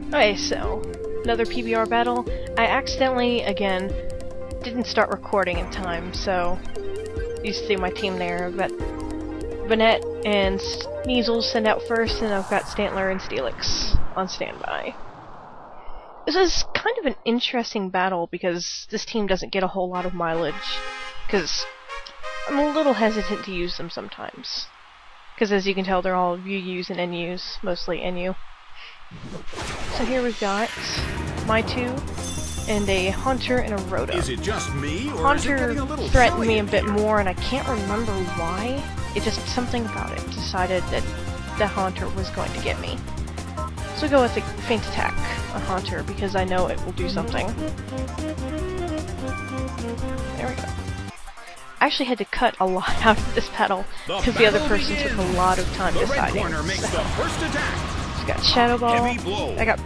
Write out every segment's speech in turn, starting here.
Okay, so another PBR battle. I accidentally, again, didn't start recording in time, so you see my team there. I've got Vanette and Sneasel sent out first, and I've got Stantler and Steelix on standby. This is kind of an interesting battle because this team doesn't get a whole lot of mileage, because I'm a little hesitant to use them sometimes. Because as you can tell, they're all UUs and NUs, mostly NU. So here we've got my two, and a Haunter and a Rhoda. Is it just me, or Haunter threatened me a bit more, and I can't remember why. It just, something about it decided that the Haunter was going to get me. So we'll go with the Feint Attack on Haunter, because I know it will do something. There we go. I actually had to cut a lot out of this battle, because the other person took a lot of time deciding. So got Shadow Ball. I got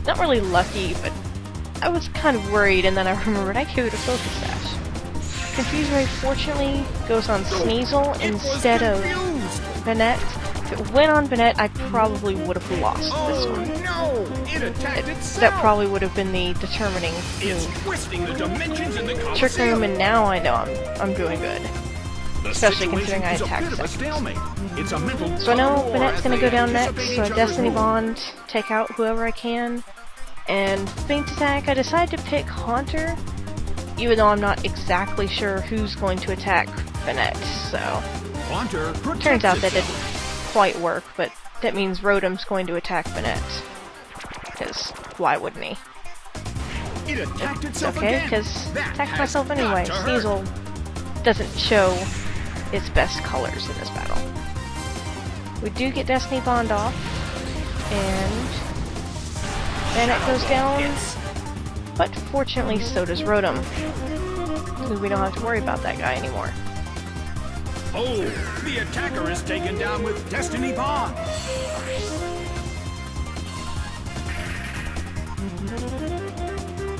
not really lucky, but I was kind of worried, and then I remembered I carried a Focus Sash. Confuse Ray fortunately goes on Sneasel instead of Vanette. If it went on Vanette, I probably would have lost this one. No! It attacked itself. That probably would have been the determining It's twisting the dimensions in the Trick Room, and now I know I'm doing good. Especially considering I attacked second. So I know Vanette's gonna go down next, so I Destiny Bond, take out whoever I can. And Feint Attack, I decided to pick Haunter, even though I'm not exactly sure who's going to attack Vanette, so... Haunter turns out that didn't quite work, but that means Rotom's going to attack Vanette. Because why wouldn't he? It attacked itself okay, again. because attacked myself anyway. Sneasel doesn't show its best colors in this battle. We do get Destiny Bond off, and Vanette goes down, but fortunately so does Rotom. Because we don't have to worry about that guy anymore. Oh, the attacker is taken down with Destiny Bond.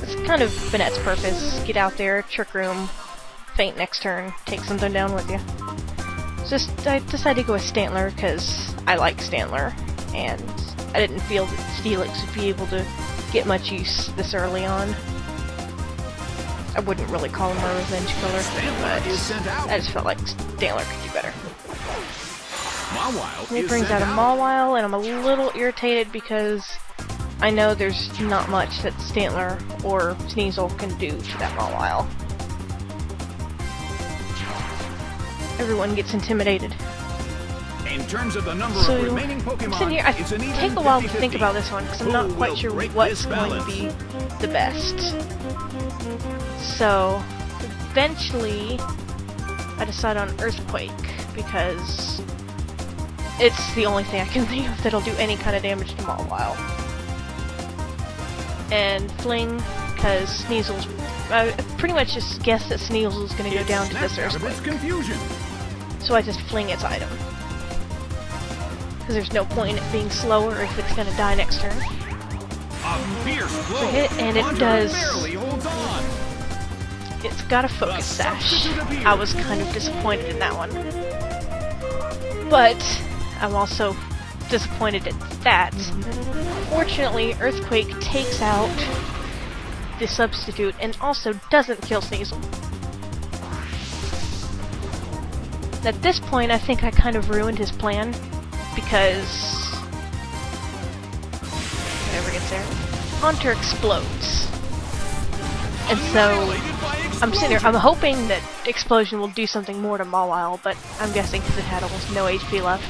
It's kind of Vanette's purpose. Get out there, Trick Room, Feint next turn, take something down with you. Just, I decided to go with Stantler because I like Stantler, and I didn't feel that Steelix would be able to get much use this early on. I wouldn't really call him a revenge killer, but I just felt like Stantler could do better. It brings out a Mawile, and I'm a little irritated because I know there's not much that Stantler or Sneasel can do to that Mawile. Everyone gets intimidated. In terms of the number of remaining Pokemon, here, I take a while to think about this one because I'm not quite sure what's going to be the best. So, eventually, I decide on Earthquake because it's the only thing I can think of that'll do any kind of damage to Mawile. And Fling, because Sneasel's... I pretty much just guessed that Sneasel's going to go down to this Earthquake. So I just fling its item. Because there's no point in it being slower if it's going to die next turn. So hit, and it does... It's got a Focus Sash. I was kind of disappointed in that one. But I'm also disappointed at that. Fortunately, Earthquake takes out the substitute and also doesn't kill Sneasel. At this point, I think I kind of ruined his plan because whatever gets there, Haunter explodes. And so I'm sitting there, I'm hoping that Explosion will do something more to Mawile, but I'm guessing because it had almost no HP left.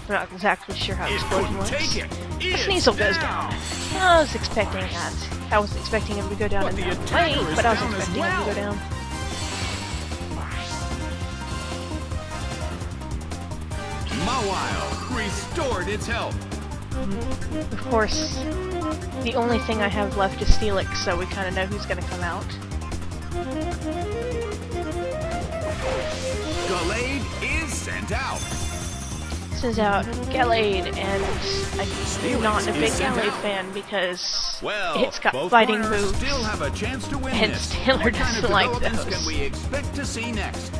I'm not exactly sure how Explosion works. But Sneasel goes down. I was expecting that. I wasn't expecting him to go down in that way, but I was expecting him to go down. Mawile restored its health. Of course, the only thing I have left is Steelix, so we kind of know who's going to come out. Gallade is sent out. Sends out Gallade, and I'm not a big Gallade fan because it's got fighting moves, and Stantler doesn't like those. Can we expect to see next?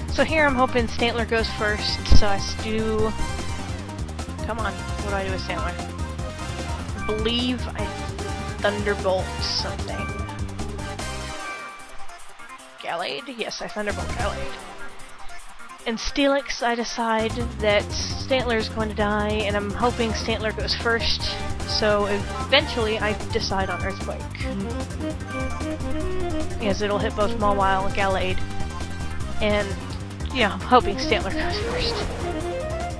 So here I'm hoping Stantler goes first, so I do... Come on, what do I do with Stantler? believe I Thunderbolt something. Gallade? Yes, I Thunderbolt Gallade. And Steelix, I decide that Stantler's going to die, and I'm hoping Stantler goes first, so eventually I decide on Earthquake. Because it'll hit both Mawile and Gallade. And, yeah, I'm hoping Stantler goes first.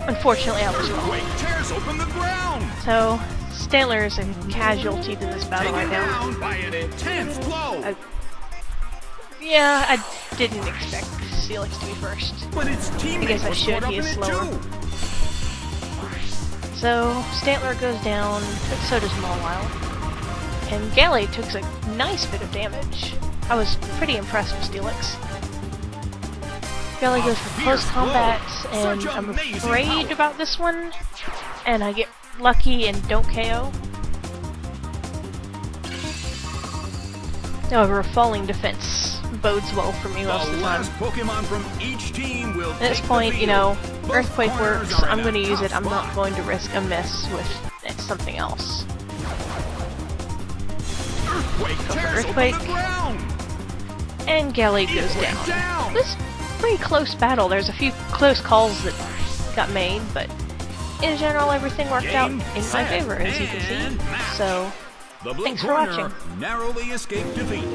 Unfortunately, I was wrong. Earthquake tears open the ground. So, Stantler is a casualty to this battle right now. Down by an intense blow. Yeah, I didn't expect Steelix to be first. But its teammate I guess I was should, caught up he in is it slower. too. So, Stantler goes down, but so does Mawile. And Gallade took a nice bit of damage. I was pretty impressed with Steelix. Gallade goes for close combat, and I'm afraid about this one. And I get lucky and don't KO. However, falling defense bodes well for me most of the time. last Pokemon from each team will At this take point, the you know, field. Both Earthquake corners works, are I'm in going to a use it, tough I'm not spot. going to risk a miss with something else. Earthquake for tears Earthquake. open the ground. And Gallade goes It went down. down. This is a pretty close battle. There's a few close calls that got made, but in general, everything worked out in my set, favor, as you can and see. match. So, The blue thanks for corner watching. narrowly escaped defeat.